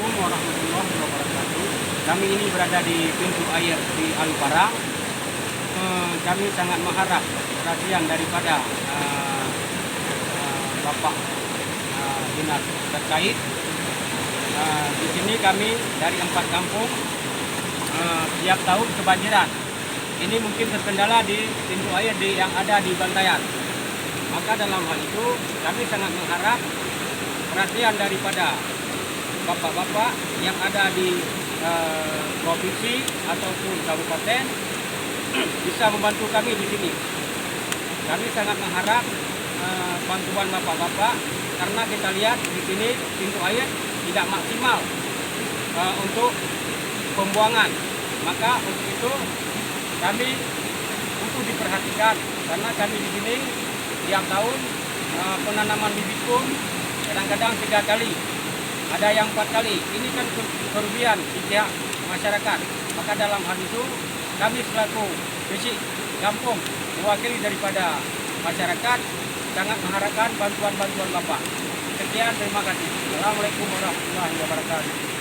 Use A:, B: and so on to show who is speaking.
A: Assalamualaikum warahmatullahi wabarakatuh. Kami ini berada di pintu air di Alupara. Kami sangat mengharap perhatian daripada Bapak dinas terkait. Di sini kami dari 4 kampung tiap tahun kebanjiran. Ini mungkin terkendala di pintu air yang ada di Bantayan. Maka dalam hal itu kami sangat mengharap perhatian daripada bapak-bapak yang ada di provinsi ataupun kabupaten bisa membantu kami di sini. Kami sangat mengharap bantuan bapak-bapak karena kita lihat di sini pintu air tidak maksimal untuk pembuangan. Maka untuk itu kami untuk diperhatikan karena kami di sini tiap tahun penanaman bibit pun kadang-kadang 3 kali, ada yang 4 kali. Ini kan kerugian di pihak masyarakat. Maka dalam hal itu kami selaku besi kampung mewakili daripada masyarakat sangat mengharapkan bantuan-bantuan Bapak. Sekian, terima kasih. Assalamualaikum warahmatullahi wabarakatuh.